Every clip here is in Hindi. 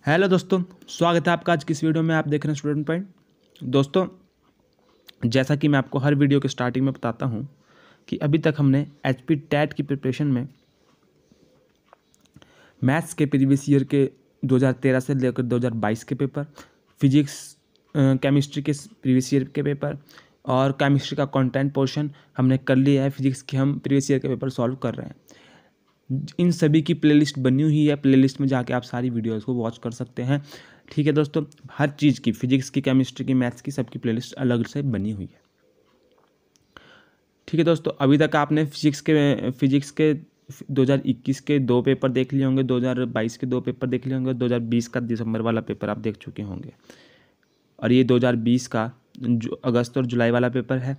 हेलो दोस्तों, स्वागत है आपका आज की इस वीडियो में। आप देख रहे हैं स्टूडेंट पॉइंट। दोस्तों, जैसा कि मैं आपको हर वीडियो के स्टार्टिंग में बताता हूं कि अभी तक हमने एचपी टेट की प्रिपरेशन में मैथ्स के प्रीवियस ईयर के 2013 से लेकर 2022 के पेपर, फिजिक्स केमिस्ट्री के प्रीवियस ईयर के पेपर और केमिस्ट्री का कंटेंट पोर्शन हमने कर लिया है। फिजिक्स के हम प्रीवियस ईयर के पेपर सॉल्व कर रहे हैं। इन सभी की प्लेलिस्ट बनी हुई है। प्लेलिस्ट में जाके आप सारी वीडियोस को वॉच कर सकते हैं। ठीक है दोस्तों, हर चीज़ की, फिजिक्स की, केमिस्ट्री की, मैथ्स की, सबकी प्लेलिस्ट अलग से बनी हुई है। ठीक है दोस्तों, अभी तक आपने फिजिक्स के 2021 के 2 पेपर देख लिए होंगे, 2022 के 2 पेपर देख लिए होंगे, 2020 का दिसंबर वाला पेपर आप देख चुके होंगे और ये 2020 का अगस्त और जुलाई वाला पेपर है।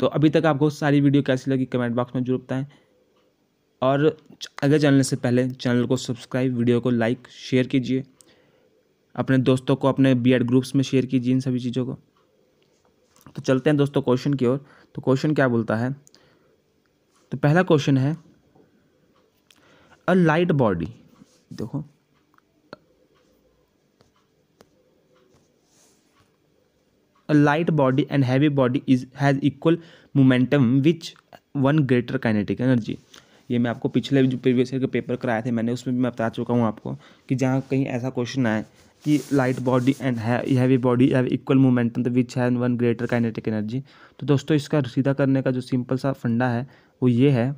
तो अभी तक आपको सारी वीडियो कैसी लगी कमेंट बॉक्स में जरूर बताएं। और अगर चैनल से पहले चैनल को सब्सक्राइब, वीडियो को लाइक शेयर कीजिए, अपने दोस्तों को, अपने बीएड ग्रुप्स में शेयर कीजिए इन सभी चीज़ों को। तो चलते हैं दोस्तों क्वेश्चन की ओर। तो क्वेश्चन क्या बोलता है? तो पहला क्वेश्चन है, अ लाइट बॉडी, देखो a light body and heavy body has equal momentum which one greater kinetic energy। ये मैं आपको पिछले जो प्रीवियस ईयर के पेपर कराए थे मैंने, उसमें भी मैं बता चुका हूँ आपको कि जहाँ कहीं ऐसा क्वेश्चन आए कि light body and heavy body have equal momentum which have one greater kinetic energy. तो दोस्तों, इसका सीधा करने का जो सिंपल सा फंडा है वो ये है।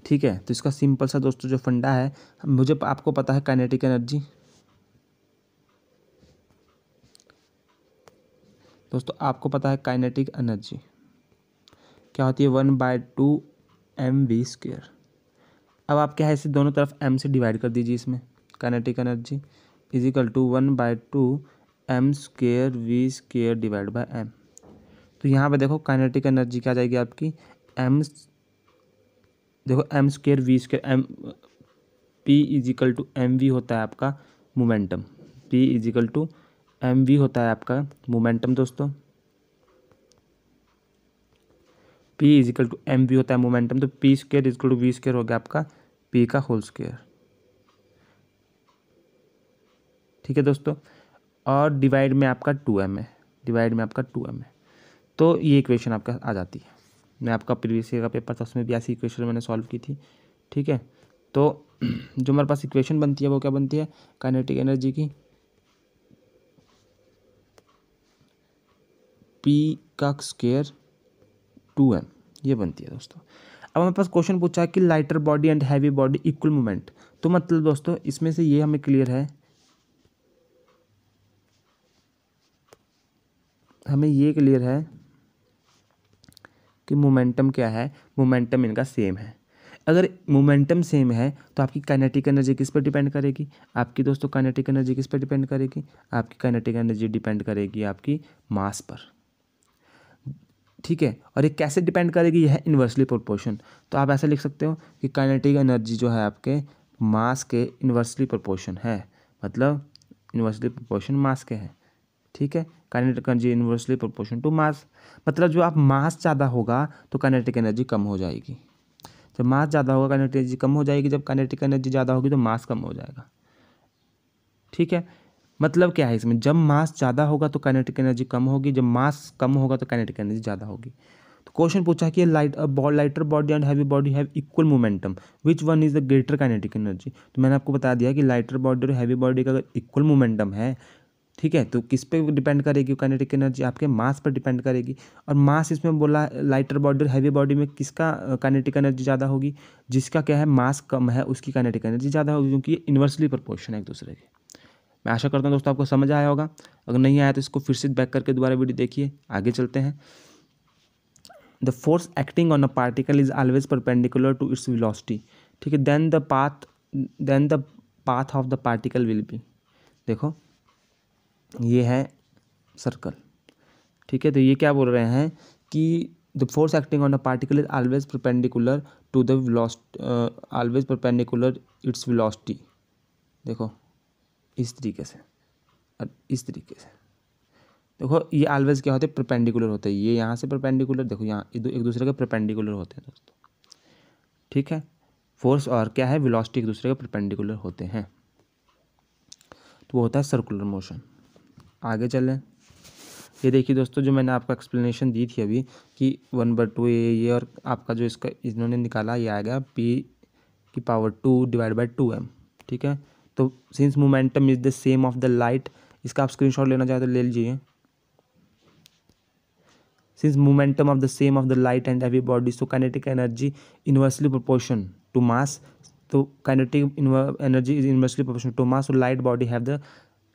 ठीक है, तो इसका सिंपल सा दोस्तों जो फंडा है, मुझे आपको पता है काइनेटिक एनर्जी। दोस्तों, आपको पता है काइनेटिक एनर्जी क्या होती है? 1/2 mv²। अब आप क्या है, इसे दोनों तरफ m से डिवाइड कर दीजिए। इसमें kinetic energy is equal to 1/2 m² divide by m। तो यहाँ पे देखो काइनेटिक एनर्जी क्या आ जाएगी आपकी m, देखो m²v², m p is equal to mv होता है आपका momentum. p is equal to mv होता है आपका मोमेंटम दोस्तों। p is equal to mv होता है मोमेंटम। तो p² is equal to v² हो गया आपका p का होल स्क्वायर। ठीक है दोस्तों, और डिवाइड में आपका 2m है, डिवाइड में आपका 2m है। तो ये इक्वेशन आपका आ जाती है। मैं आपका प्रीवियस ईयर का पेपर था, उसमें भी ऐसी इक्वेशन मैंने सॉल्व की थी। ठीक है, तो जो हमारे पास इक्वेशन बनती है वो क्या बनती है? काइनेटिक एनर्जी की p का स्क्वायर 2m, ये बनती है दोस्तों। अब हमारे पास क्वेश्चन पूछा है कि lighter body and heavy body equal movement. तो मतलब दोस्तों, इसमें से ये हमें क्लियर है, हमें ये क्लियर है कि मोमेंटम क्या है, मोमेंटम इनका सेम है। अगर मोमेंटम सेम है तो आपकी काइनेटिक एनर्जी किस पर डिपेंड करेगी? आपकी दोस्तों काइनेटिक एनर्जी किस पर डिपेंड करेगी? आपकी काइनेटिक एनर्जी डिपेंड करेगी आपकी मास पर। ठीक है, और ये कैसे डिपेंड करेगी? यह है इन्वर्सली प्रोपोर्शन। तो आप ऐसे लिख सकते हो कि काइनेटिक एनर्जी जो है आपके मास के इन्वर्सली प्रोपोर्शन है, मतलब इन्वर्सली प्रोपोर्शन मास के है। ठीक है, kinetic energy inversely proportion to mass. मतलब जो आप मास ज़्यादा होगा तो काइनेटिक एनर्जी कम हो जाएगी। जब मास ज़्यादा होगा काइनेटिक एनर्जी कम हो जाएगी, जब काइनेटिक एनर्जी ज़्यादा होगी तो मास कम हो जाएगा। ठीक है, मतलब क्या है इसमें? जब मास ज़्यादा होगा तो काइनेटिक एनर्जी कम होगी, जब मास कम होगा तो काइनेटिक एनर्जी ज़्यादा होगी। तो क्वेश्चन पूछा कि lighter body and heavy body have equal momentum which one is the greater kinetic energy. तो मैंने आपको बता दिया कि लाइटर बॉडी और हैवी बॉडी का अगर इक्वल मोमेंटम है, ठीक है, तो किस पे डिपेंड करेगी काइनेटिक एनर्जी? आपके मास पर डिपेंड करेगी। और मास इसमें बोला लाइटर बॉडी और हैवी बॉडी में किसका काइनेटिक एनर्जी ज़्यादा होगी? जिसका क्या है, मास कम है उसकी काइनेटिक एनर्जी ज़्यादा होगी, क्योंकि ये इन्वर्सली प्रोपोर्शन है एक दूसरे के। मैं आशा करता हूँ दोस्तों आपको समझ आया होगा। अगर नहीं आया तो इसको फिर से बैक करके दोबारा वीडियो देखिए। आगे चलते हैं। The force acting on a particle is always perpendicular to its velocity. ठीक है, then the path of the particle will be. देखो ये है सर्कल। ठीक है, तो ये क्या बोल रहे हैं कि the force acting on a particle is always perpendicular to the velocity, always perpendicular its velocity. देखो इस तरीके से और इस तरीके से। देखो ये ऑलवेज क्या होते हैं? परपेंडिकुलर होते हैं। ये यहाँ से परपेंडिकुलर, देखो यहाँ एक दूसरे के परपेंडिकुलर होते हैं दोस्तों। ठीक है, फोर्स और क्या है, वेलोसिटी एक दूसरे के परपेंडिकुलर होते हैं, तो वो होता है सर्कुलर मोशन। आगे चलें, ये देखिए दोस्तों, जो मैंने आपको एक्सप्लेनेशन दी थी अभी कि 1/2 ये और आपका जो इसका इन्होंने निकाला ये आएगा P⁻² / 2m। ठीक है, तो since momentum is the same of the light, इसका आप स्क्रीनशॉट लेना चाहे तो ले लीजिए। Since momentum of the same of the light and every body, so kinetic energy inversely proportion to mass, तो kinetic energy is inversely proportion to mass, so light body have the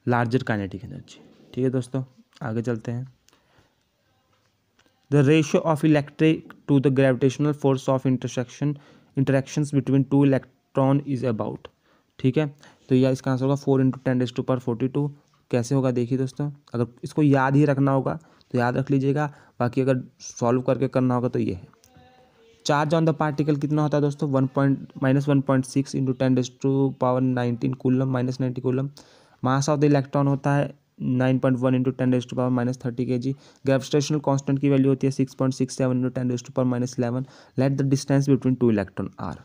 larger kinetic energy. ठीक है दोस्तों, आगे चलते हैं। The ratio of electric to the gravitational force of interactions between two electron is about. ठीक है, तो यह इसका आंसर होगा 4 × 10⁻42। कैसे होगा देखिए दोस्तों, अगर इसको याद ही रखना होगा तो याद रख लीजिएगा, बाकी अगर सॉल्व करके करना होगा तो ये है। चार्ज ऑन द पार्टिकल कितना होता है दोस्तों, -1.6 × 10⁻19 coulomb, -90 coulomb. Mass of the electron होता है 9.1 × 10⁻30 kg। ग्रेविटेशनल कांस्टेंट की वैल्यू होती है 6.67 × 10⁻11। Let the distance between two electron are.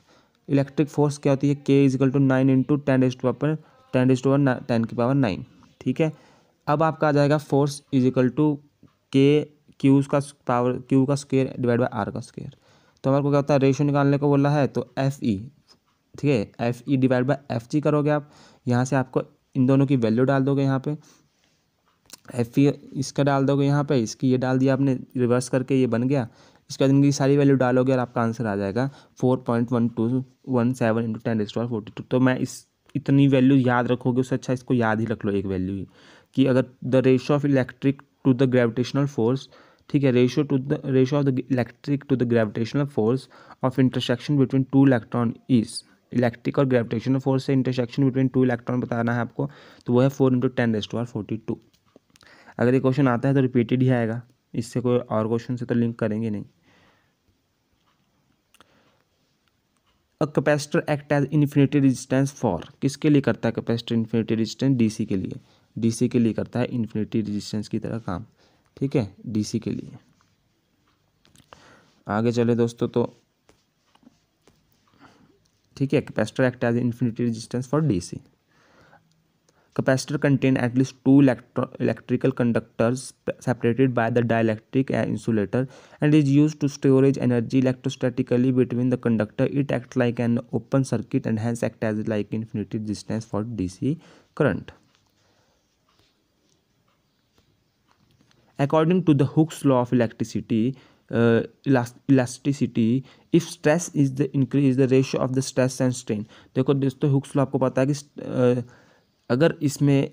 Electric force क्या होती है, K = 9 × 10⁻9। ठीक है, अब आपका आ जाएगा फोर्स = Q का स्क्वायर / R का स्क्वायर। तो हमारे को क्या होता है, रेशियो निकालने को बोला है तो FE, ठीक है, FE / FG करोगे आप। यहाँ से आपको इन दोनों की वैल्यू डाल दोगे, यहाँ पे FE इसका डाल दोगे, यहाँ पे इसकी ये डाल दिया आपने, रिवर्स करके ये बन गया। इसके बाद इनकी सारी वैल्यू डालोगे और आपका आंसर आ जाएगा 4.1217 × 10⁻42। तो मैं इतनी वैल्यू याद रखोगे उससे अच्छा इसको याद ही रख लो एक वैल्यू ही, कि अगर the ratio of electric to the gravitational force, ठीक है, ratio of the electric to the gravitational force of intersection between two electron is, electric और ग्रेविटेशनल फोर्स से इंटरसेक्शन बिटवीन टू इलेक्ट्रॉन बताना है आपको, तो वो है 4 × 10⁻42। अगर ये क्वेश्चन आता है तो रिपीटेड ही आएगा, इससे कोई और क्वेश्चन से तो लिंक करेंगे नहीं। A capacitor act as infinity resistance for, किसके लिए करता है कैपेसिटर इन्फिनिटी रेजिस्टेंस, DC के लिए, DC के लिए करता है इन्फिनिटी रेजिस्टेंस की तरह काम। ठीक है, DC के लिए। आगे चले दोस्तों, तो ठीक है, capacitor act as infinity resistance for DC। Capacitor contain at least two electrical conductors separated by the dielectric insulator and is used to storage energy electrostatically between the conductor. It acts like an open circuit and hence act as like infinity resistance for DC current. According to the Hooke's law of electricity, elasticity, if stress is the increase the ratio of the stress and strain। देखो दोस्तों, हुक्स लॉ आपको पता है कि अगर इसमें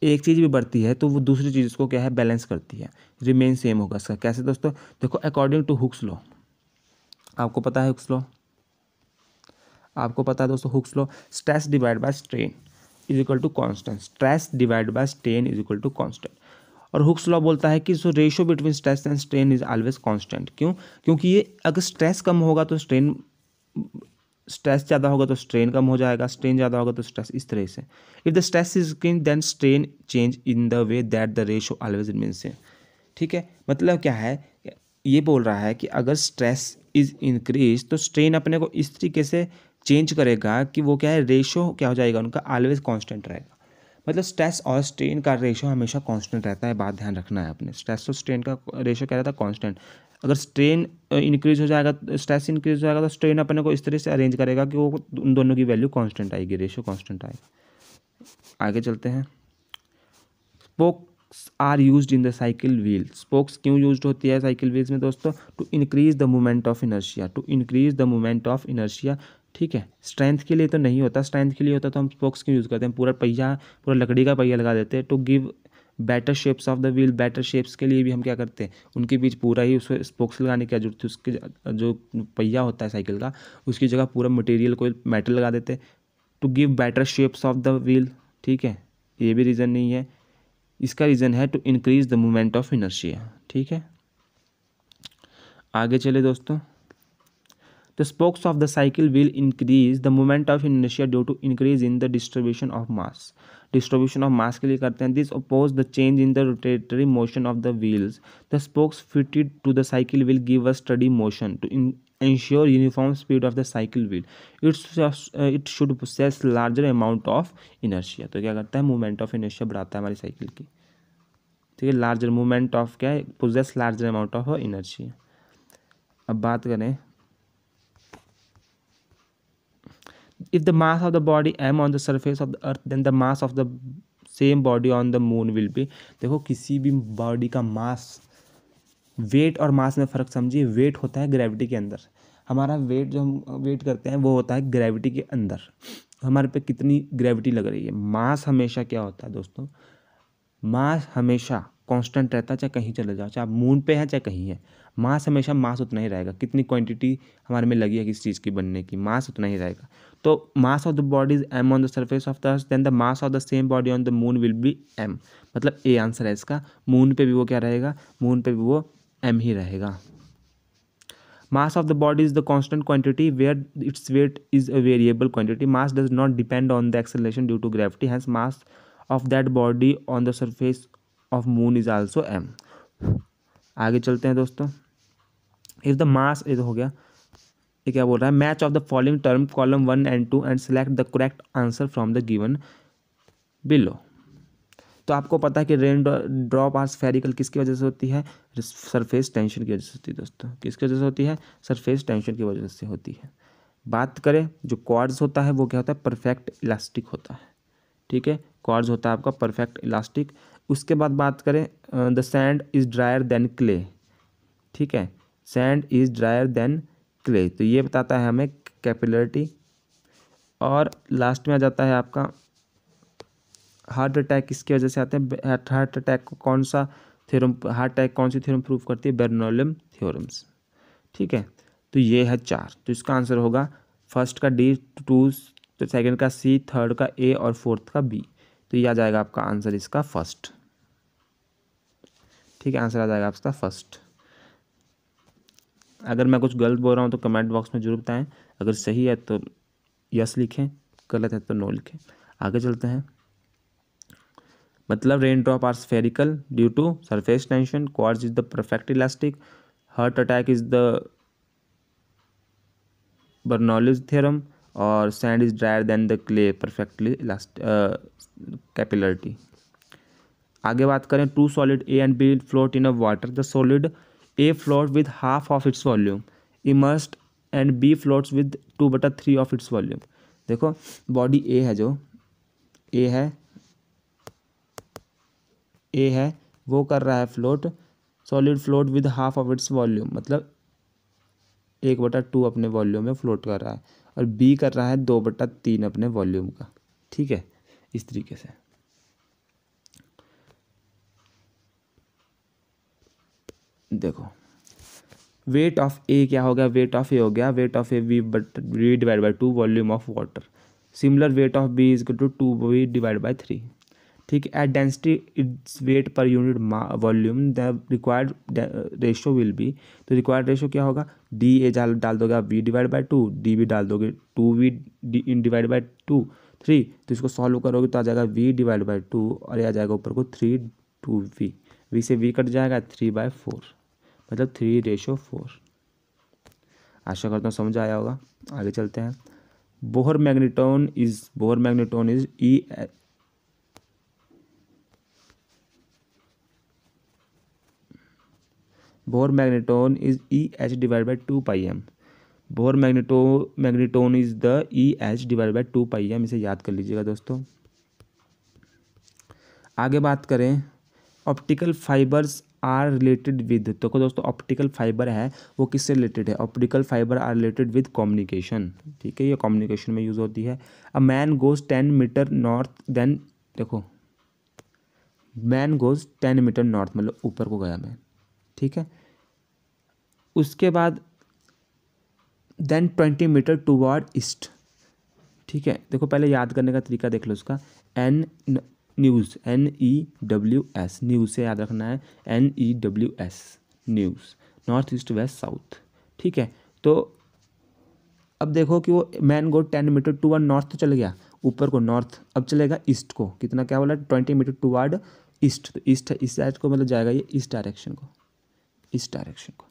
एक चीज़ भी बढ़ती है तो वो दूसरी चीज़ को क्या है, बैलेंस करती है, रिमेन सेम होगा इसका। कैसे दोस्तों, देखो अकॉर्डिंग टू हुक्स लॉ, आपको पता है हुक्स लॉ, आपको पता है दोस्तों Hooke's law, stress divide by strain is equal to constant, stress divide by strain is equal to constant. और हुक्स लॉ बोलता है कि so ratio between stress and strain is always constant. क्यों, क्योंकि ये अगर स्ट्रेस कम होगा तो स्ट्रेस ज़्यादा होगा तो स्ट्रेन कम हो जाएगा, स्ट्रेन ज़्यादा होगा तो स्ट्रेस, इस तरह से। If the stress is increase then strain change in the way that the ratio always remains same. ठीक है, मतलब क्या है, ये बोल रहा है कि अगर स्ट्रेस इज इंक्रीज तो स्ट्रेन अपने को इस तरीके से चेंज करेगा कि वो क्या है, रेशियो क्या हो जाएगा उनका, ऑलवेज कांस्टेंट रहेगा। मतलब स्ट्रेस और स्ट्रेन का रेशियो हमेशा कांस्टेंट रहता है, बात ध्यान रखना है अपने। स्ट्रेस और स्ट्रेन का रेशियो क्या रहता है, कांस्टेंट। अगर स्ट्रेन इंक्रीज हो जाएगा, स्ट्रेस इंक्रीज हो जाएगा तो स्ट्रेन अपने को इस तरह से अरेंज करेगा कि वो उन दोनों की वैल्यू कांस्टेंट आएगी, रेशियो कांस्टेंट आएगा। आगे चलते हैं। Spokes are used in the cycle wheel. Spokes क्यों यूज्ड होती है साइकिल व्हील्स में दोस्तों, to increase the moment of inertia, to increase the moment of inertia. ठीक है, स्ट्रेंथ के लिए तो नहीं होता, स्ट्रेंथ के लिए होता तो हम स्पोक्स क्यों यूज़ करते हैं, पूरा लकड़ी का पहिया लगा देते हैं। To give better shapes of the wheel, better shapes के लिए भी हम क्या करते हैं, उनके बीच पूरा ही उसको स्पोक्स लगाने की क्या जरूरत है, उसके जो पहिया होता है साइकिल का उसकी जगह पूरा मटेरियल कोई मेटल लगा देते हैं। To give better shapes of the wheel, ठीक है, ये भी रीज़न नहीं है, इसका रीज़न है to increase the moment of inertia. ठीक है, आगे चले दोस्तों। The spokes of the cycle will increase the moment of inertia due to increase in the distribution of mass. Distribution of mass के लिए करते हैं। This oppose the change in the rotary motion of the wheels. The spokes fitted to the cycle will give a steady motion to ensure uniform speed of the cycle wheel. It should possess larger amount of inertia. तो क्या करता है, मोमेंट ऑफ इनर्शिया बढ़ाता है हमारी साइकिल की, ठीक है। लार्जर मूवमेंट ऑफ क्या है, possesses larger amount of inertia. अब बात करें, if the mass of the body m on the surface of the earth then the mass of the same body on the moon will be। देखो किसी भी बॉडी का मास, वेट और मास में फ़र्क समझिए। वेट होता है ग्रेविटी के अंदर, हमारा वेट जो हम वेट करते हैं वो होता है ग्रेविटी के अंदर, हमारे पे कितनी ग्रेविटी लग रही है। मास हमेशा क्या होता है दोस्तों, मास हमेशा कांस्टेंट रहता है, चाहे कहीं चले जाओ, चाहे आप मून पे हैं चाहे कहीं है, मास हमेशा मास उतना ही रहेगा। कितनी क्वांटिटी हमारे में लगी है किसी चीज़ की बनने की, मास उतना ही रहेगा। तो mass of the body is M on the surface of the earth, then the mass of the same body on the moon will be M. मतलब ए आंसर है इसका। मून पे भी वो क्या रहेगा, मून पे भी वो एम ही रहेगा। Mass of the body is the constant quantity where its weight is a variable quantity. Mass does not depend on the acceleration due to gravity. Hence, mass of that body on the surface of moon is also m. आगे चलते हैं दोस्तों। If the mass ये तो हो गया, ये क्या बोल रहा है, match of the following term column 1 and 2 and select the correct answer from the given below. तो आपको पता है कि रेन ड्रॉप आर स्फेरिकल किसकी वजह से होती है, सरफेस टेंशन की वजह से होती है दोस्तों। किसकी वजह से होती है, सरफेस टेंशन की वजह से होती है। बात करें जो क्वार्ट्ज होता है वो क्या होता है, परफेक्ट इलास्टिक होता है, ठीक है। क्वार्ट्ज होता है आपका परफेक्ट इलास्टिक। उसके बाद बात करें, the sand is drier than clay, ठीक है, sand is drier than clay. तो ये बताता है हमें कैपिलरिटी। और लास्ट में आ जाता है आपका हार्ट अटैक किसकी वजह से आते हैं। हार्ट अटैक को कौन सा थ्योरम, हार्ट अटैक कौन सी थ्योरम प्रूव करती है, बर्नौली थ्योरम्स, ठीक है। तो ये है 4। तो इसका आंसर होगा फर्स्ट का डी, 2 तो सेकंड का सी, थर्ड का ए और फोर्थ का बी। तो ये आ जाएगा आपका आंसर इसका फर्स्ट, ठीक है। आंसर आ जाएगा आपका फर्स्ट। अगर मैं कुछ गलत बोल रहा हूँ तो कमेंट बॉक्स में जरूर बताएं। अगर सही है तो यस लिखें, गलत है तो नो लिखें। आगे चलते हैं। मतलब rain drop are spherical due to surface tension, quartz is the perfect elastic, heart attack is the Bernoulli's theorem, और sand is drier than the clay, perfectly capillarity. आगे बात करें, two solid A and B float in a water, the solid A float with half of its volume immersed and B floats with 2/3 of its volume. देखो बॉडी ए है, जो ए है वो कर रहा है float, solid float with half of its volume, मतलब 1/2 अपने वॉल्यूम में फ्लोट कर रहा है, और बी कर रहा है 2/3 अपने वॉल्यूम का, ठीक है। इस तरीके से देखो, वेट ऑफ ए क्या हो गया, वेट ऑफ ए हो गया, weight of A V divide by 2 volume of water. Similar weight of B is equal to 2 divide by 3, ठीक है। At density its weight per unit volume the required ratio will be. तो रिक्वायर्ड रेशो क्या होगा, डी ए डाल दोगे आप V divide by 2, D V डाल दोगे 2v डिवाइड बाई 2 3। तो इसको सॉल्व करोगे तो आ जाएगा v डिवाइड बाई 2, और ये आ जाएगा ऊपर को 3 2v, v से v कट जाएगा 3/4, मतलब 3:4। आशा करता हूँ समझ आया होगा। आगे चलते हैं। Bohr magneton is e Bohr magneton is EH divide by 2πm। Bohr magneton is the EH divide by 2πm, इसे याद कर लीजिएगा दोस्तों। आगे बात करें, optical fibres are related with. तो दोस्तों ऑप्टिकल फाइबर है वो किससे रिलेटेड है, optical fibre are related with communication, ठीक है। ये कम्युनिकेशन में यूज़ होती है। A man goes 10 metre north then, देखो मैन गोज 10 मीटर नॉर्थ, मतलब ऊपर को गया मैन, ठीक है। उसके बाद देन 20 मीटर टूवर्ड ईस्ट, ठीक है। देखो पहले याद करने का तरीका देख लो उसका, न्यूज़ NEWS, न्यूज़ से याद रखना है, NEWS news, north east west south, ठीक है। तो अब देखो कि वो man go 10 meter toward north तो चल गया, ऊपर को नॉर्थ, अब चलेगा ईस्ट को, कितना क्या बोला 20 मीटर टुवार्ड ईस्ट, तो ईस्ट इस साइड को मतलब जाएगा ये इस डायरेक्शन को, इस डायरेक्शन को।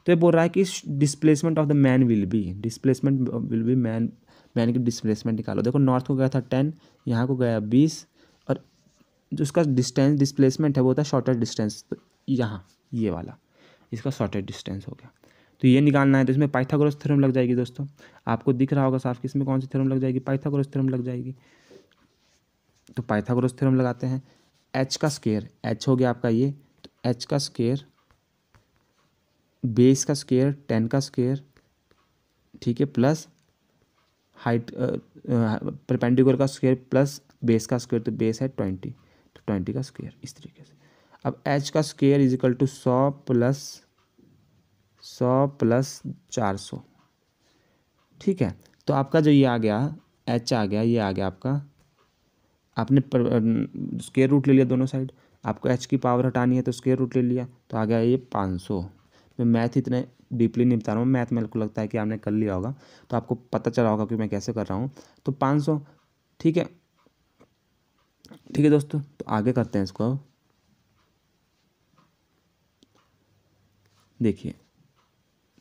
तो ये बोल रहा है कि displacement of the man will be, displacement will be man, man की डिस्प्लेसमेंट निकालो। देखो नॉर्थ को गया था 10, यहाँ को गया 20, और जो उसका डिस्टेंस डिस्प्लेसमेंट है वो होता है शॉर्टेस्ट डिस्टेंस, तो यहाँ ये वाला इसका शॉर्टेस्ट डिस्टेंस हो गया। तो ये निकालना है, तो इसमें पाइथागोरस थ्योरम लग जाएगी दोस्तों, आपको दिख रहा होगा साफ कि इसमें कौन सी थ्योरम लग जाएगी, पाइथागोरस थ्योरम लग जाएगी। तो पाइथागोरस थ्योरम लगाते हैं। एच का स्क्वायर, एच हो गया आपका ये, तो एच का स्क्वायर, बेस का स्क्वायर 10 का स्क्वायर, ठीक है, प्लस हाइट परपेंडिकुलर का स्क्वायर प्लस बेस का स्क्वायर, तो बेस है 20, तो 20 का स्क्वायर इस तरीके से। अब एच का square is equal to 100 plus 400, ठीक है। तो आपका जो ये आ गया एच आ गया, ये आ गया आपका, आपने स्क्वायर रूट ले लिया दोनों साइड, आपको एच की पावर हटानी है तो स्क्वायर रूट ले लिया, तो आ गया ये 500। मैं मैथ इतने डीपली नहीं बता रहा हूँ, मैथ मेरे को लगता है कि आपने कर लिया होगा, तो आपको पता चला होगा कि मैं कैसे कर रहा हूँ। तो 500, ठीक है, ठीक है दोस्तों, तो आगे करते हैं इसको। देखिए,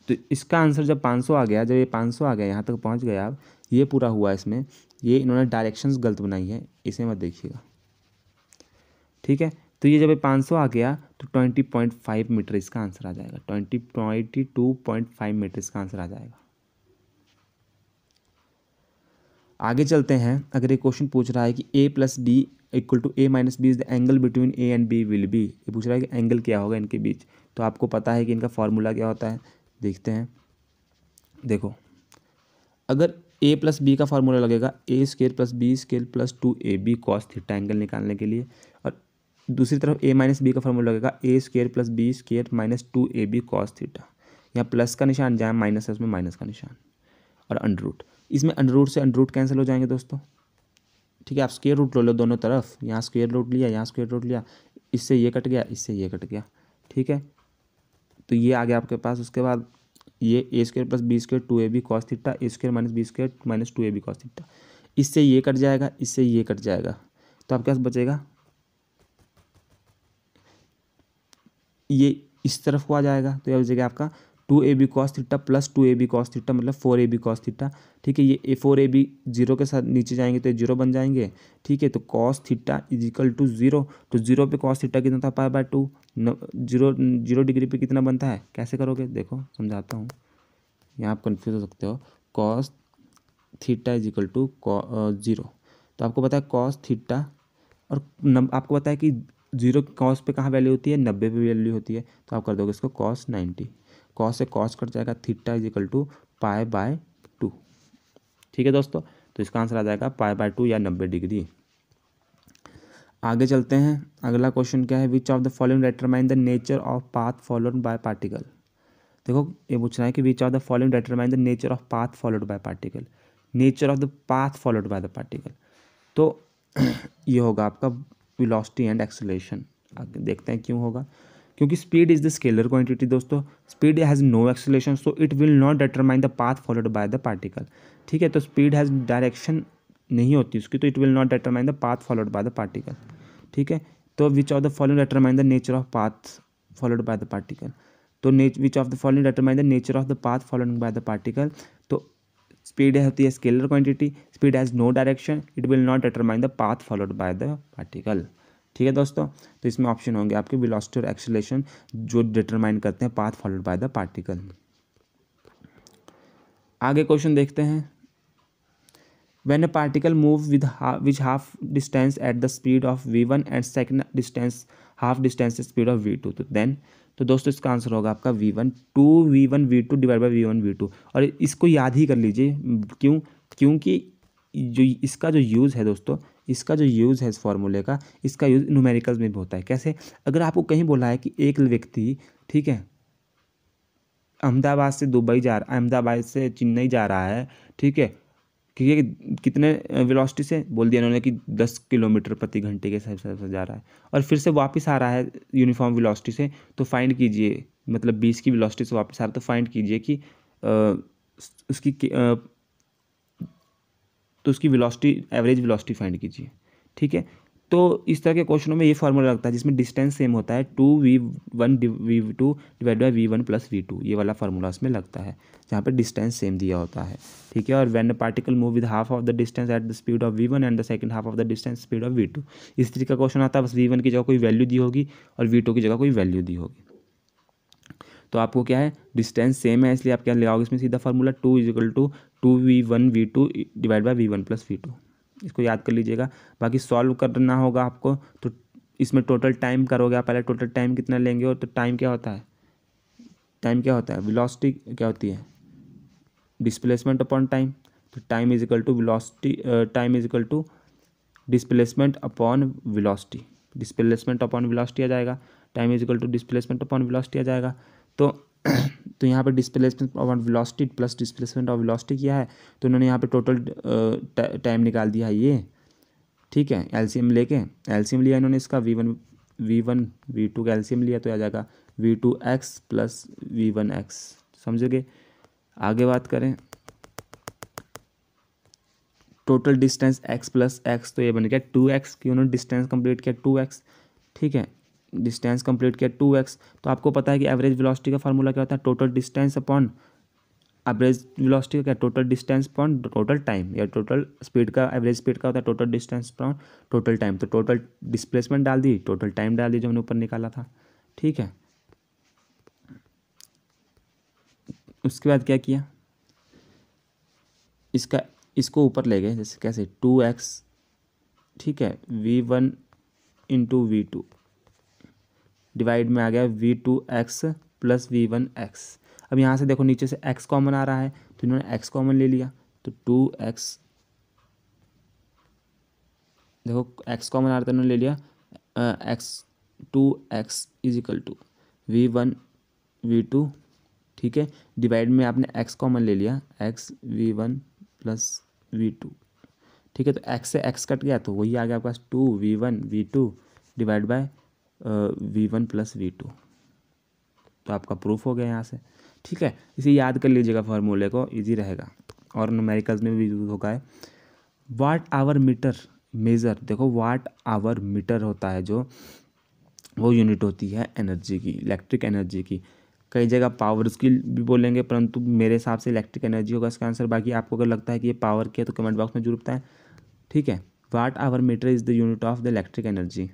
तो इसका आंसर जब 500 आ गया, जब ये 500 आ गया यहाँ तक पहुँच गया, अब ये पूरा हुआ इसमें, ये इन्होंने डायरेक्शंस गलत बनाई है, इसे मत देखिएगा, ठीक है। तो ये जब ये 500 आ गया तो 20.5 मीटर इसका आंसर आ जाएगा, 22.5 मीटर इसका आंसर आ जाएगा। आगे चलते हैं। अगर ये क्वेश्चन पूछ रहा है कि a plus B equal to a minus B is the angle between a and b will be, ये पूछ रहा है कि एंगल क्या होगा इनके बीच, तो आपको पता है कि इनका फॉर्मूला क्या होता है, देखते हैं। देखो, अगर a प्लस बी का फार्मूला लगेगा a square plus B square plus 2ab cos theta angle निकालने के लिए, और दूसरी तरफ a माइनस बी का फार्मूला लगेगा a square plus B square minus 2ab cos theta. यहाँ प्लस का निशान जहाँ माइनस है उसमें माइनस का निशान, और अंडर रूट, इसमें अंडर रूट से अंडर रूट कैंसिल हो जाएंगे दोस्तों, ठीक है। आप स्क्वायर रूट ले लो दोनों तरफ, यहाँ स्क्वायर रूट लिया, यहाँ स्क्वायर रूट लिया, इससे ये कट गया, इससे ये कट गया, ठीक है। तो ये आ गया आपके पास। उसके बाद ये a square plus B square 2ab cos theta, a square minus b square minus 2ab cos theta, इससे ये कट जाएगा, इससे ये कट जाएगा, तो आपके पास बचेगा ये इस तरफ को आ जाएगा, तो यह बचेगा आपका 2ab cos theta plus 2ab cos theta मतलब 4ab कॉस थीटा, ठीक है। ये 4ab जीरो के साथ नीचे जाएंगे तो ये जीरो बन जाएंगे, ठीक है। तो cos theta is equal to zero, तो जीरो पे कॉस थीटा कितना था π/2, जीरो डिग्री पे कितना बनता है, कैसे करोगे देखो समझाता हूँ, यहाँ आप कन्फ्यूज हो सकते हो। Cos theta is equal to zero, तो आपको पता है कॉस थीटा, और आपको पता है कि जीरो कॉस पे कहाँ वैल्यू होती है, 90 पे वैल्यू होती है, तो आप कर दोगे इसको कॉस 90, कॉस से कॉस कट जाएगा, थीटा इज इक्वल टू π/2, ठीक है दोस्तों। तो इसका आंसर आ जाएगा π/2 या 90 डिग्री। आगे चलते हैं। अगला क्वेश्चन क्या है, which of the following determine the nature of path followed bye particle. देखो ये पूछ रहा है कि विच of the following determine the nature of path followed bye particle, nature of the path followed by the particle, तो ये होगा आपका वेलोसिटी एंड एक्सेलरेशन। आगे देखते हैं क्यों होगा, क्योंकि speed is the scalar quantity दोस्तों, speed has no acceleration, so it will not determine the path followed by the particle, ठीक है। तो स्पीड हैज़ डायरेक्शन नहीं होती उसकी, तो it will not determine the path followed by the particle, ठीक है। तो which of the following determine the nature of path followed by the particle, तो which of the following determine the nature of the path followed by the particle, तो स्पीड होती है scalar quantity, speed has no direction, it will not determine the path followed by the particle, ठीक है दोस्तों। तो इसमें ऑप्शन होंगे आपके वेलोसिटी और एक्सेलरेशन जो डिटरमाइन करते हैं path followed by the particle. आगे क्वेश्चन देखते हैं। When a particle move which half distance at the speed of v1 and second distance half distance speed of v2, तो देन, तो दोस्तों इसका आंसर होगा आपका v1 divide by v1 v2, और इसको याद ही कर लीजिए, क्यों, क्योंकि जो इसका जो यूज़ है दोस्तों, इसका जो यूज़ है इस फॉर्मूले का, इसका यूज़ न्यूमेरिकल्स में भी होता है। कैसे, अगर आपको कहीं बोला है कि एक व्यक्ति, ठीक है, अहमदाबाद से दुबई जा रहा, अहमदाबाद से चेन्नई जा रहा है, ठीक है, कि ये कितने वेलोसिटी से बोल दिया उन्होंने कि 10 किलोमीटर प्रति घंटे के हिसाब से जा रहा है, और फिर से वापस आ रहा है यूनिफॉर्म वेलोसिटी से, तो फाइंड कीजिए, मतलब 20 की वेलोसिटी से वापस आ रहा है, तो फाइंड कीजिए कि उसकी तो उसकी वेलोसिटी, एवरेज वेलोसिटी फाइंड कीजिए। ठीक है, तो इस तरह के क्वेश्चनों में ये फार्मूला लगता है जिसमें डिस्टेंस सेम होता है 2v1 v2 divide by v1 plus v2, ये वाला फार्मूला इसमें लगता है जहाँ पे डिस्टेंस सेम दिया होता है। ठीक है, और when a particle move with half of the distance at the speed of v1 and the second half of the distance speed of v2, इस तरीके का क्वेश्चन आता है। बस v1 की जगह कोई वैल्यू दी होगी और v2 की जगह कोई वैल्यू दी होगी। तो आपको क्या है, डिस्टेंस सेम है इसलिए आप क्या लगाओगे इसमें सीधा formula 2 is equal to 2v1 v2 divide by v1 plus v2, इसको याद कर लीजिएगा। बाकी सॉल्व करना होगा आपको, तो इसमें टोटल टाइम करोगे आप, पहले टोटल टाइम कितना लेंगे, और तो टाइम क्या होता है, टाइम क्या होता है, वेलोसिटी क्या होती है, डिस्प्लेसमेंट अपॉन टाइम। तो time is equal to velocity, time is equal to displacement upon velocity, displacement upon velocity आ जाएगा, time is equal to displacement upon velocity आ जाएगा। तो तो यहाँ पे displacement upon velocity plus displacement of velocity किया है, तो उन्होंने यहाँ पे टोटल टाइम निकाल दिया है ये। ठीक है, एलसीएम लेके, एलसीएम लिया इन्होंने इसका v1 v2 का एलसीएम लिया तो आ जाएगा v2x प्लस v1x। समझोगे, आगे बात करें, total distance x plus x, तो ये बन गया 2x, कि उन्होंने डिस्टेंस कंप्लीट किया 2x। ठीक है, डिस्टेंस कंप्लीट किया 2x। तो आपको पता है कि एवरेज वेलोसिटी का फार्मूला क्या होता है, total distance upon average velocity का क्या, total distance upon total time, या टोटल स्पीड का एवरेज स्पीड का होता है total distance upon total time. तो टोटल डिस्प्लेसमेंट डाल दी, टोटल टाइम डाल दी जो हमने ऊपर निकाला था। ठीक है, उसके बाद क्या किया, इसको ऊपर ले गए, जैसे कैसे 2x। ठीक है, v1 इंटू v2 डिवाइड में आ गया v2x प्लस v1x। अब यहाँ से देखो नीचे से x कॉमन आ रहा है, तो इन्होंने x कॉमन ले लिया, तो 2x, देखो x कॉमन आ रहा था इन्होंने ले लिया, x 2x is equal to v1 v2। ठीक है, डिवाइड में आपने x कॉमन ले लिया, x v1 प्लस v2। ठीक है, तो x से x कट गया तो वही आ गया आपके पास 2v1 v2 divide by v1 plus v2। तो आपका प्रूफ हो गया यहाँ से। ठीक है, इसे याद कर लीजिएगा फार्मूले को, इजी रहेगा और न्यूमेरिकल्स में भी यूज होगा है। वाट आवर मीटर मेज़र, देखो वाट आवर मीटर होता है जो, वो यूनिट होती है एनर्जी की, इलेक्ट्रिक एनर्जी की। कई जगह पावर की भी बोलेंगे, परंतु मेरे हिसाब से इलेक्ट्रिक एनर्जी होगा इसका आंसर। बाकी आपको अगर लगता है कि ये पावर की है तो कमेंट बॉक्स में जरूर बताएं। ठीक है, watt hour meter is the unit of the electric energy.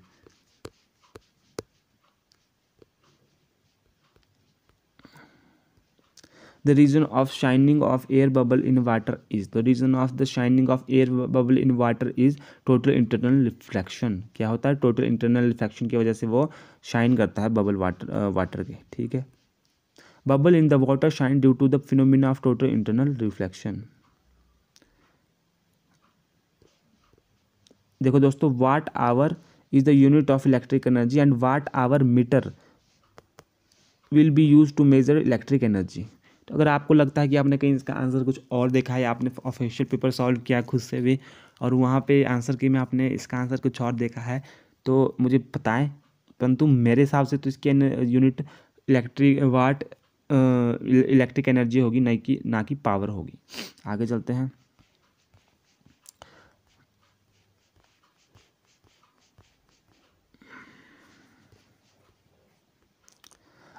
The reason of shining of air bubble in water is, the reason of the shining of air bubble in water is total internal reflection। क्या होता है, टोटल इंटरनल रिफ्लेक्शन की वजह से वो शाइन करता है बबल वाटर के। ठीक है, bubble in the water shine due to the phenomena of total internal reflection. देखो दोस्तों, watt hour is the unit of electric energy and watt hour meter will be use to measure electric energy. तो अगर आपको लगता है कि आपने कहीं इसका आंसर कुछ और देखा है, आपने ऑफिशियल पेपर सॉल्व किया खुद से भी और वहाँ पे आंसर की में आपने इसका आंसर कुछ और देखा है, तो मुझे बताएं। परंतु मेरे हिसाब से तो इसकी यूनिट इलेक्ट्रिक एनर्जी होगी, ना कि पावर होगी। आगे चलते हैं।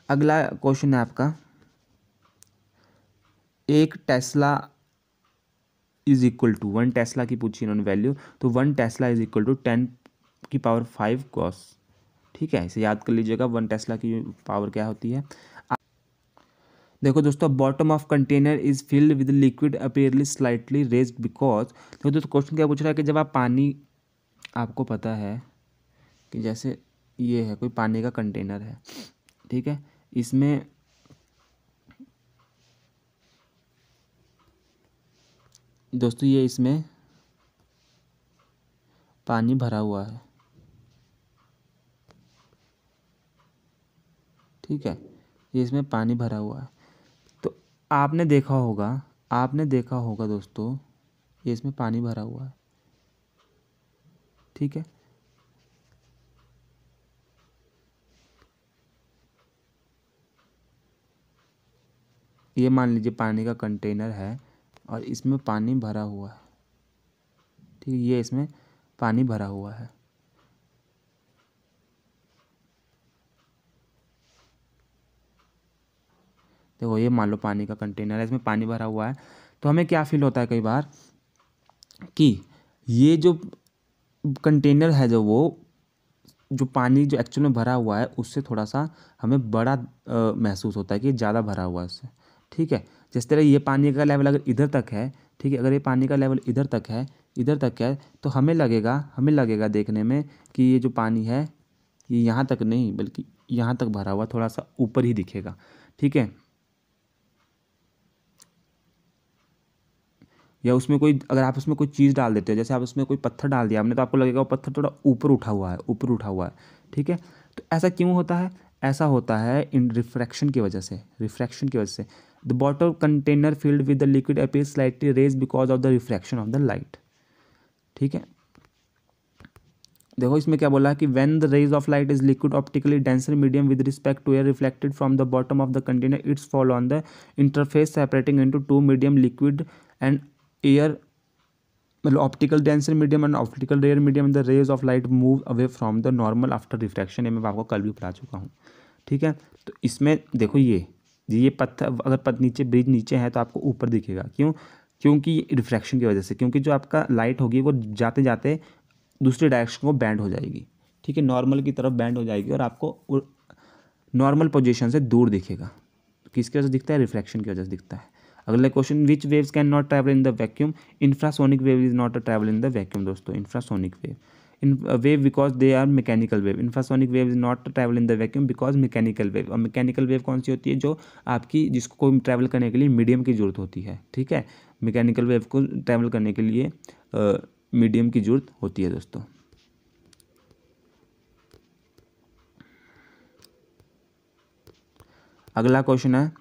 अगला क्वेश्चन है आपका, एक tesla is equal to, 1 tesla की पूछी इन्होंने वैल्यू, तो 1 tesla is equal to 10⁵ gauss. ठीक है, इसे याद कर लीजिएगा, 1 टेस्ला की पावर क्या होती है। देखो दोस्तों, bottom of container is filled with liquid अपेयरली स्लाइटली रेज्ड बिकॉज। देखो दोस्तों, क्वेश्चन क्या पूछ रहा है कि जब आप पानी, आपको पता है कि जैसे ये है कोई पानी का कंटेनर है। ठीक है, इसमें दोस्तों ये इसमें पानी भरा हुआ है। ठीक है, ये इसमें पानी भरा हुआ है। तो आपने देखा होगा दोस्तों, ये इसमें पानी भरा हुआ है। ठीक है, ये मान लीजिए पानी का कंटेनर है और इसमें पानी भरा हुआ है। ठीक है, ये इसमें पानी भरा हुआ है। देखो ये मान लो पानी का कंटेनर है, इसमें पानी भरा हुआ है। तो हमें क्या फील होता है कई बार कि ये जो कंटेनर है, जो पानी जो एक्चुअल में भरा हुआ है उससे थोड़ा सा हमें बड़ा महसूस होता है कि ज़्यादा भरा हुआ है उससे। ठीक है, जिस तरह ये पानी का लेवल अगर इधर तक है, ठीक है, अगर ये पानी का लेवल इधर तक है तो हमें लगेगा देखने में कि ये जो पानी है ये यहाँ तक नहीं बल्कि यहाँ तक भरा हुआ, थोड़ा सा ऊपर ही दिखेगा। ठीक है, या उसमें कोई, अगर आप उसमें कोई चीज़ डाल देते हो, जैसे आप उसमें कोई पत्थर डाल दिया आपने, तो आपको लगेगा वो पत्थर थोड़ा ऊपर उठा हुआ है। ठीक है, तो ऐसा क्यों होता है? ऐसा होता है इन रिफ्रैक्शन की वजह से। The bottle container filled with the liquid appears slightly raise because of the refraction of the light. ठीक है, देखो इसमें क्या बोला है कि when the rays of light is liquid optically denser medium with respect to air reflected from the bottom of the container, it's fall on the interface separating into two medium liquid and air, मतलब optical denser medium and optical rare medium, the rays of light move away from the normal after refraction. ये मैं आपको कल भी पढ़ा चुका हूँ। ठीक है, तो इसमें देखो ये पत्थर अगर नीचे ब्रिज नीचे है तो आपको ऊपर दिखेगा, क्यों? क्योंकि रिफ्रैक्शन की वजह से, क्योंकि जो आपका लाइट होगी वो जाते जाते दूसरे डायरेक्शन को बैंड हो जाएगी। ठीक है, नॉर्मल की तरफ बैंड हो जाएगी और आपको नॉर्मल पोजीशन से दूर दिखेगा। किसकी वजह से दिखता है? रिफ्रैक्शन की वजह से दिखता है। अगला question, which waves can not travel in the vacuum? Infrasonic wave is not a travel in the vacuum. दोस्तों infrasonic wave because they are mechanical wave. Infrasonic wave is not travel in the vacuum because mechanical wave. और मैकेनिकल वेव कौन सी होती है? जो आपकी, जिसको कोई ट्रैवल करने के लिए मीडियम की जरूरत होती है। ठीक है, मैकेनिकल वेव को ट्रैवल करने के लिए मीडियम की जरूरत होती है दोस्तों। अगला क्वेश्चन है,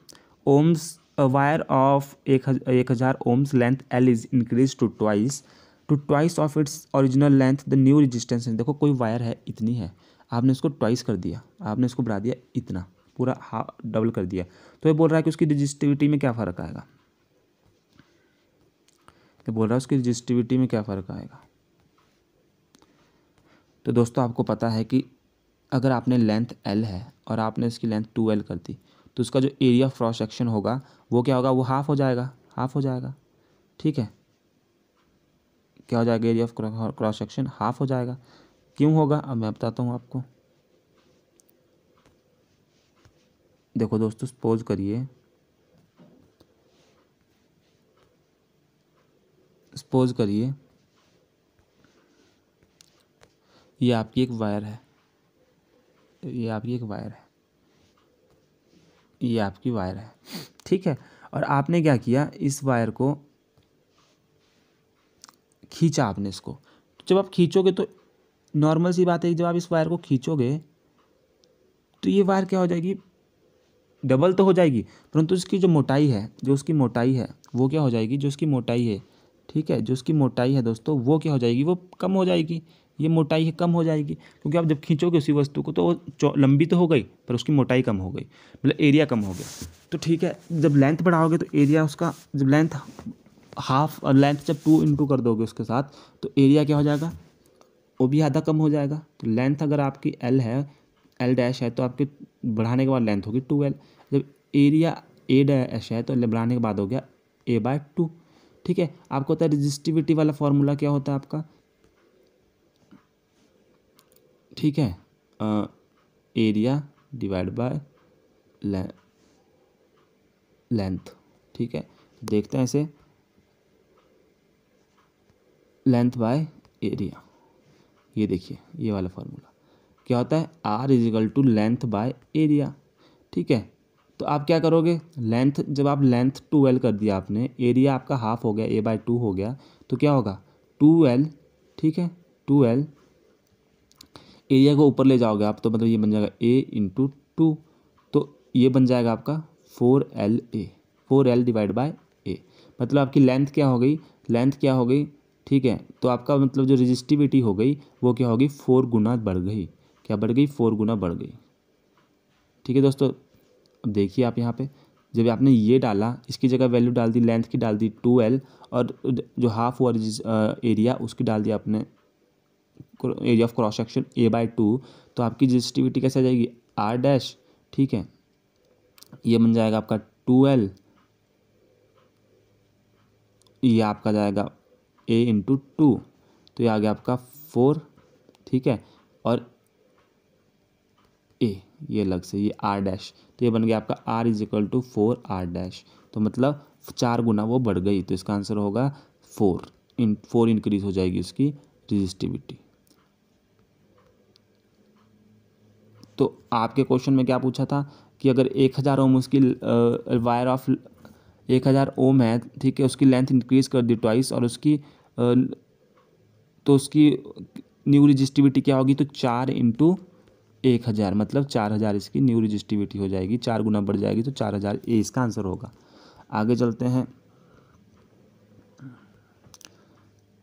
ohms a wire of 1000 ohms length L is increased to twice of its original length, the new resistance है। देखो कोई वायर है, इतनी है, आपने इसको ट्वाइस कर दिया, आपने इसको बढ़ा दिया इतना, पूरा डबल कर दिया, तो ये बोल रहा है कि उसकी रेजिस्टिविटी में क्या फ़र्क आएगा? ये बोल रहा है उसकी रेजिस्टिविटी में क्या फ़र्क आएगा? तो दोस्तों आपको पता है कि अगर आपने लेंथ L है और आपने इसकी लेंथ 2L कर दी, तो उसका जो एरिया ऑफ क्रॉस सेक्शन होगा वो क्या होगा? वो हाफ हो जाएगा। ठीक है, क्या हो जाएगा? Area of cross section half हो जाएगा। क्यों होगा? अब मैं बताता हूँ आपको। देखो दोस्तों, सपोज करिए ये आपकी एक वायर है, ये आपकी वायर है। ठीक है, और आपने क्या किया? इस वायर को खींचा आपने इसको। तो जब आप खींचोगे तो नॉर्मल सी बात है, जब आप इस वायर को खींचोगे तो ये वायर क्या हो जाएगी? डबल तो हो जाएगी, परंतु इसकी जो मोटाई है वो क्या हो जाएगी? जो उसकी मोटाई है, ठीक है, जो उसकी मोटाई है दोस्तों, वो क्या हो जाएगी? वो कम हो जाएगी। ये मोटाई है कम हो जाएगी, क्योंकि आप जब खींचोगे उसी वस्तु को तो वो लंबी तो हो गई पर उसकी मोटाई कम हो गई, मतलब एरिया कम हो गया। तो ठीक है, जब लेंथ बढ़ाओगे तो एरिया उसका, जब लेंथ हाफ और लेंथ जब 2 इंटू कर दोगे उसके साथ, तो एरिया क्या हो जाएगा? वो भी आधा कम हो जाएगा। तो लेंथ अगर आपकी L डैश है तो आपके बढ़ाने के बाद लेंथ होगी 2L। जब एरिया A डैश है तो बढ़ाने के बाद हो गया A/2। ठीक है, आपको पता है रेजिस्टिविटी वाला फॉर्मूला क्या होता है आपका? ठीक है, एरिया डिवाइड बाय लेंथ। ठीक है, देखते हैं इसे, लेंथ बाय एरिया। ये देखिए ये वाला फॉर्मूला क्या होता है? R = length by area. ठीक है, तो आप क्या करोगे? लेंथ, जब आप लेंथ 2L कर दिया आपने, एरिया आपका हाफ हो गया, A/2 हो गया, तो क्या होगा? 2L। ठीक है, 2L, एरिया को ऊपर ले जाओगे आप तो मतलब ये बन जाएगा A/2, तो ये बन जाएगा आपका 4LA, 4L divide by A। मतलब आपकी लेंथ क्या हो गई? ठीक है, तो आपका मतलब जो रेजिस्टिविटी हो गई वो क्या होगी? 4 गुना बढ़ गई। क्या बढ़ गई? 4 गुना बढ़ गई। ठीक है दोस्तों, अब देखिए आप यहाँ पे जब आपने ये डाला, इसकी जगह वैल्यू डाल दी, लेंथ की डाल दी 2L, और जो हाफ हुआ एरिया उसकी डाल दिया आपने area of cross section A/2, तो आपकी रेजिस्टिविटी कैसे आ जाएगी R डैश, ठीक है। ये बन जाएगा आपका 2L, ये आपका जाएगा A/2, तो ये आ गया आपका 4, ठीक है। और ए ये अलग से, ये R डैश, तो ये बन गया आपका R = 4R डैश, तो मतलब 4 गुना वो बढ़ गई, तो इसका आंसर होगा 4 इंक्रीज हो जाएगी उसकी रेजिस्टिविटी। तो आपके क्वेश्चन में क्या पूछा था कि अगर 1000 ओम उसकी वायर ऑफ 1000 ओम है, ठीक है, उसकी लेंथ इंक्रीज कर दी ट्वाइस, और उसकी तो उसकी न्यू रेजिस्टिविटी क्या होगी, तो 4 × 1000, मतलब 4000 इसकी न्यू रेजिस्टिविटी हो जाएगी, 4 गुना बढ़ जाएगी, तो 4000, ये इसका आंसर होगा। आगे चलते हैं।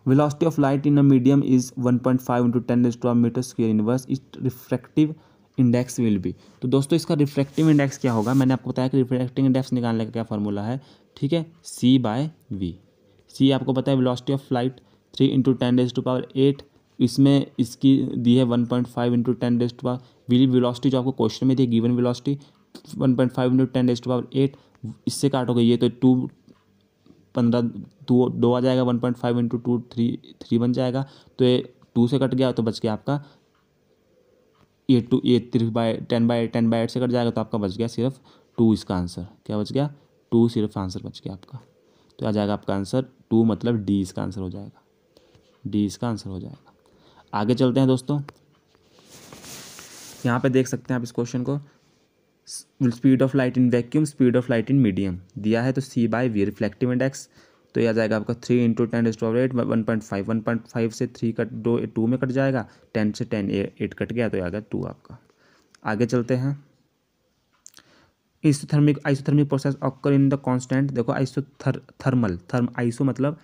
Velocity of light in a medium is 1.5 × 10⁻² metre square inverse, it refractive index will be. तो दोस्तों इसका रिफ्रैक्टिव इंडेक्स क्या होगा, मैंने आपको बताया कि रिफ्रैक्टिव इंडेक्स निकालने का क्या फार्मूला है, ठीक है, C/V। C आपको पता है वेलोसिटी ऑफ लाइट 3 × 10⁸, इसमें इसकी दी है 1.5 × 10⁻, वेलोसिटी जो आपको क्वेश्चन में दी गिवन वेलोसिटी 1.5 × 10⁸, इससे काटोगे ये तो 2 आ जाएगा, 1.5 × 2 3 बन जाएगा, तो ये 2 से कट गया, तो बच गया आपका ये 10/8 से कट जाएगा, तो आपका बच गया सिर्फ 2, इसका आंसर क्या बच गया 2, सिर्फ आंसर बच गया आपका। तो आ जाएगा आपका आंसर 2, मतलब डी इसका आंसर हो जाएगा, डी इसका आंसर हो जाएगा। आगे चलते हैं दोस्तों, यहाँ पे देख सकते हैं आप इस क्वेश्चन को, speed of light in vacuum, speed of light in medium दिया है, तो C/V रिफ्लेक्टिव इंडेक्स, तो यह आ जाएगा आपका 3 × 10⁸, 1.5 से 3 कट 2 में कट जाएगा, 10 से 10 8 कट गया, तो यह आ गया 2 आपका। आगे चलते हैं। Isothermic process occur in the constant, देखो आइसो मतलब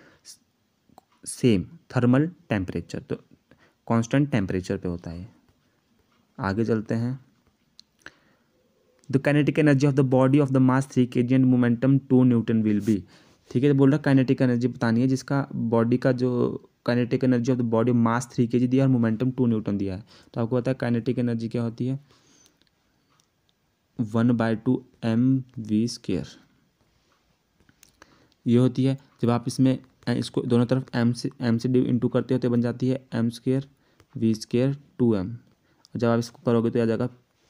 सेम, थर्मल टेम्परेचर, तो कांस्टेंट टेम्परेचर पे होता है। आगे चलते हैं। The kinetic energy of the body of the mass 3 kg and momentum 2 N will be, ठीक है, तो बोल रहा है काइनेटिक एनर्जी बतानी है जिसका बॉडी का जो kinetic energy of the body mass 3 kg दिया और मोमेंटम 2 N दिया है। तो आपको पता है काइनेटिक एनर्जी क्या होती है, 1/2 mv², ये होती है। जब आप इसमें इसको दोनों तरफ m से इंटू करते हो तो बन जाती है m² v² 2m, और जब आप इसको करोगे तो आ जाएगा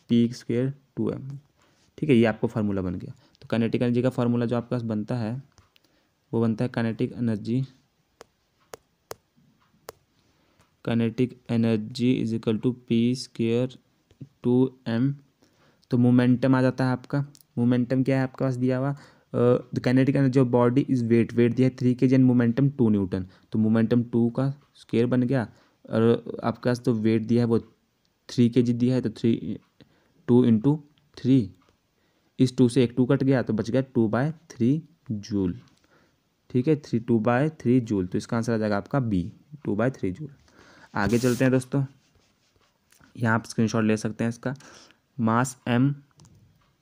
p² 2m, ठीक है, ये आपको फार्मूला बन गया। तो काइनेटिक एनर्जी का फार्मूला जो आपके पास बनता है वो बनता है kinetic energy is equal to p² 2m। तो मोमेंटम आ जाता है आपका, मोमेंटम क्या है आपके पास दिया हुआ, the kinetic energy of body is weight दिया है 3 kg एंड मोमेंटम 2 N, तो मोमेंटम 2 का स्क्वायर बन गया, और आपके पास तो वेट दिया है वो 3 kg दिया है, तो 2 × 3, इस 2 से एक 2 कट गया, तो बच गया 2/3 जूल, ठीक है, 2/3 जूल, तो इसका आंसर आ जाएगा आपका बी, 2/3 जूल। आगे चलते हैं दोस्तों, यहाँ आप स्क्रीनशॉट ले सकते हैं इसका, मास m,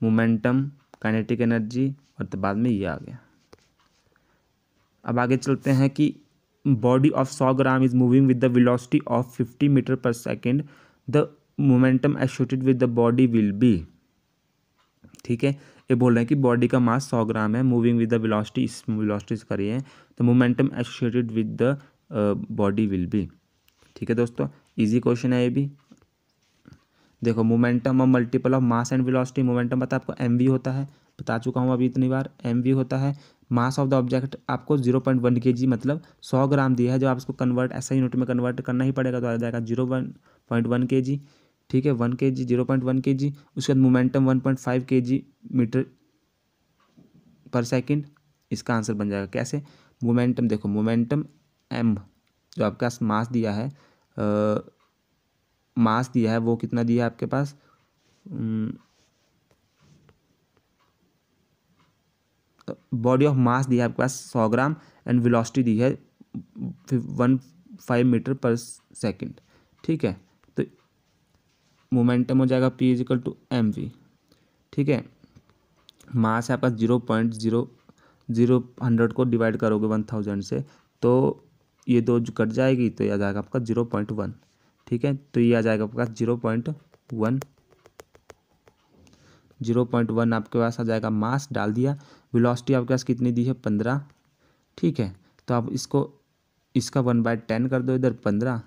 मोमेंटम, काइनेटिक एनर्जी, और तो बाद में ये आ गया। अब आगे चलते हैं कि body of 100 gram is moving with the velocity of 50 metre per second, the momentum associated with the body will be, ठीक है, ये बोल रहे हैं कि बॉडी का मास 100 ग्राम है, मूविंग विद द वेलोसिटी, इस वेलोसिटी से करिए, तो momentum associated with the body will be, ठीक है दोस्तों, इजी क्वेश्चन है ये भी। देखो मोमेंटम और multiple of mass and velocity, momentum पता है आपको mv होता है, बता चुका हूँ अभी इतनी बार, mv होता है। मास ऑफ द ऑब्जेक्ट आपको 0.1 kg, मतलब 100 ग्राम दिया है, जो आप इसको कन्वर्ट ऐसा यूनिट में कन्वर्ट करना ही पड़ेगा, तो आ जाएगा 0.1 kg, ठीक है, 1 kg 0.1 kg। उसके बाद मोमेंटम 1.5 kg मीटर/सेकेंड, इसका आंसर बन जाएगा कैसे, मोमेंटम देखो, मोमेंटम m जो आपके पास मास दिया है वो कितना दिया है आपके पास, बॉडी ऑफ मास दिया है आपके पास 100 ग्राम एंड वेलोसिटी दी है 15 मीटर/सेकेंड, ठीक है, तो मोमेंटम हो जाएगा p = mv, ठीक है। मास है आपका 0.00 को डिवाइड करोगे 1000 से तो ये दो जो कट जाएगी तो ये आ जाएगा आपका 0.1। ठीक है, तो ये आ जाएगा आपका 0.1 आपके पास आ जाएगा। मास डाल दिया, वेलोसिटी आपके पास कितनी दी है 15। ठीक है, तो आप इसका 1/10 कर दो इधर 15,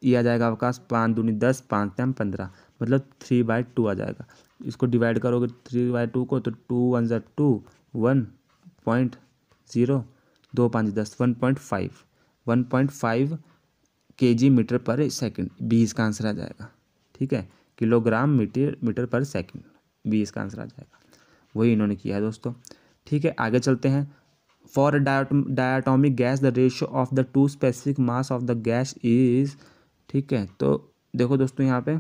ये आ जाएगा आपके पास 5 दूनी 10, 5 3 15, मतलब 3/2 आ जाएगा। इसको डिवाइड करोगे 3/2 को तो 2 1 ज़ा 2, 1.0, 2 5 10, 1.5 kg मीटर पर सेकंड, 20 का आंसर आ जाएगा। ठीक है, किलोग्राम मीटर पर सेकंड, 20 का आंसर आ जाएगा। वही इन्होंने किया है दोस्तों। ठीक है, आगे चलते हैं। For diatomic gas the ratio of the two specific mass of the gas is. ठीक है, तो देखो दोस्तों यहाँ पे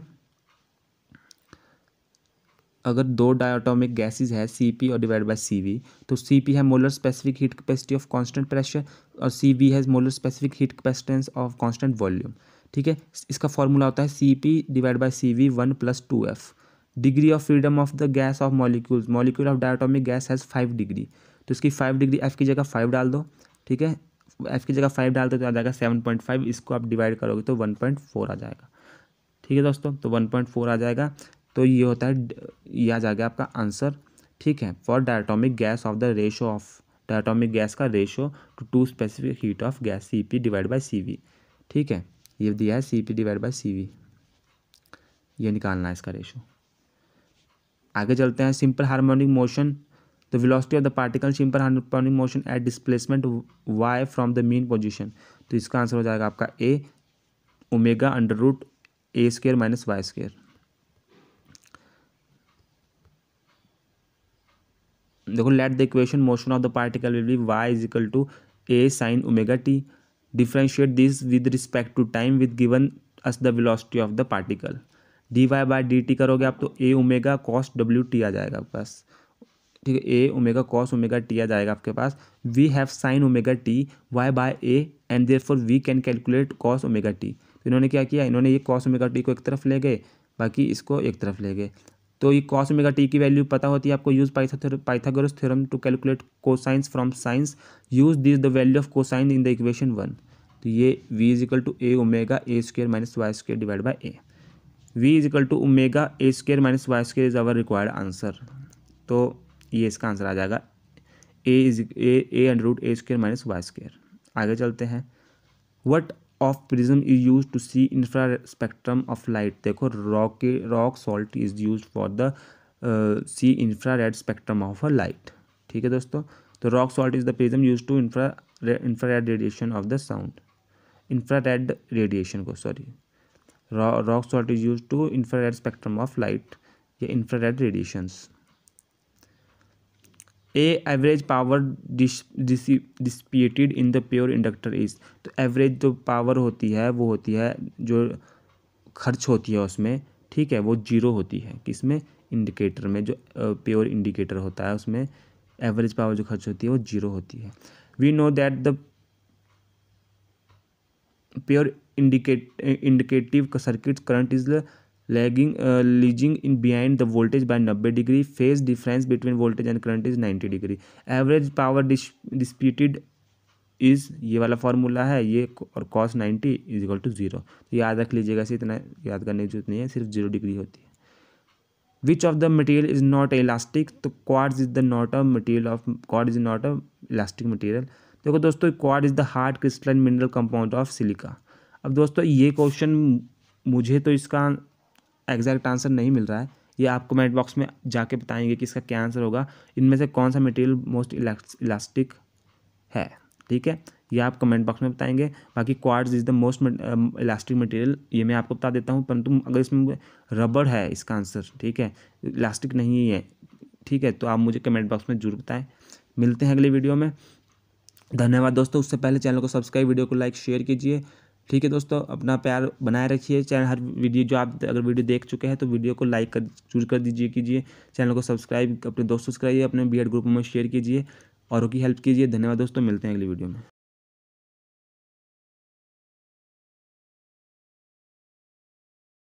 अगर दो डायटोमिक गैसेस है Cp और डिवाइड बाय Cv, तो Cp है molar specific heat capacity of constant pressure और Cv है molar specific heat capacitance of constant volume. ठीक है, इसका फॉर्मूला होता है Cp divide by Cv 1 + 2f। Degree of freedom of the gas off molecules, molecule of diatomic gas has 5 degree, तो इसकी 5 डिग्री f की जगह 5 डाल दो। ठीक है, f की जगह 5 डालते तो आ जाएगा 7.5, इसको आप डिवाइड करोगे तो 1.4 आ जाएगा। ठीक है दोस्तों, तो 1.4 आ जाएगा, तो ये होता है, ये आ जाएगा आपका आंसर। ठीक है, for diatomic gas of the ratio of diatomic gas का ratio to specific heat of gas Cp divide by Cv। ठीक है, ये दिया है Cp डिवाइड बाय Cv, ये निकालना है इसका रेशो। आगे चलते हैं। Simple harmonic motion, the velocity of the particle simple harmonic motion at displacement y from the mean position, तो इसका आंसर हो जाएगा आपका a ω√a² - y²। देखो, let the equation motion of the particle will be y = a sin ω_t। Differentiate this with respect to time with given us the velocity of the particle. dy/dt करोगे आप तो a ω cos wt आ जाएगा आपके पास। ठीक है, a ω cos ω_t आ जाएगा आपके पास। We have sin ω_t y/a and therefore we can calculate cos ω_t। तो इन्होंने क्या किया, इन्होंने ये cos ω_t को एक तरफ ले गए, बाकी इसको एक तरफ ले गए। तो ये cos ω_t की वैल्यू पता होती है आपको, use Pythagoras theorem to calculate cosines from sines, use this the value of cosine in the equation 1। तो ये v = a ω a² - y² divide by a। v = ω a² - y² is our required answer, तो ये इसका आंसर आ जाएगा a√a² - y²। आगे चलते हैं। What of prism is use to see infra spectrum of light. देखो, rock salt is use for the see infrared spectrum of a light. ठीक है दोस्तों, तो rock salt is the prism use to infrared radiation of the sound, infrared radiation को, sorry, rock salt is use to infrared spectrum of light या infrared radiations. Average power dissipated in the pure inductor is, तो एवरेज जो पावर होती है वो होती है जो खर्च होती है उसमें, ठीक है, वो 0 होती है। किसमें, इंडिकेटर में, जो प्योर इंडिकेटर होता है उसमें एवरेज पावर जो खर्च होती है वो 0 होती है। We know that the pure inductive circuit current is leading in behind the voltage by 90 degree. Phase difference between voltage and current is 90 degree. Average power dissipated is, ये वाला फॉर्मूला है ये, और cos 90 = 0। तो याद रख लीजिएगा, इसे इतना याद करने की जरूरत नहीं है, सिर्फ 0 डिग्री होती है। Which of the material is not elastic, तो quartz is not a elastic material. देखो दोस्तों, quartz is the hard crystalline mineral compound of silica. अब दोस्तों ये क्वेश्चन मुझे तो इसका एग्जैक्ट आंसर नहीं मिल रहा है, ये आप कमेंट बॉक्स में जाके बताएंगे कि इसका क्या आंसर होगा, इनमें से कौन सा मटेरियल मोस्ट इलास्टिक है। ठीक है, ये आप कमेंट बॉक्स में बताएंगे। बाकी quartz is the most elastic material, ये मैं आपको बता देता हूँ, परंतु अगर इसमें रबड़ है इसका आंसर, ठीक है, इलास्टिक नहीं है, ठीक है, तो आप मुझे कमेंट बॉक्स में जरूर बताएं। मिलते हैं अगली वीडियो में, धन्यवाद दोस्तों। उससे पहले चैनल को सब्सक्राइब, वीडियो को लाइक शेयर कीजिए। ठीक है दोस्तों, अपना प्यार बनाए रखिए। चैनल हर वीडियो जो आप अगर वीडियो देख चुके हैं तो वीडियो को लाइक जरूर कर दीजिए कीजिए। चैनल को सब्सक्राइब अपने दोस्तों से कराइए, अपने बीएड ग्रुप में शेयर कीजिए, औरों की हेल्प कीजिए। धन्यवाद दोस्तों, मिलते हैं अगली वीडियो में।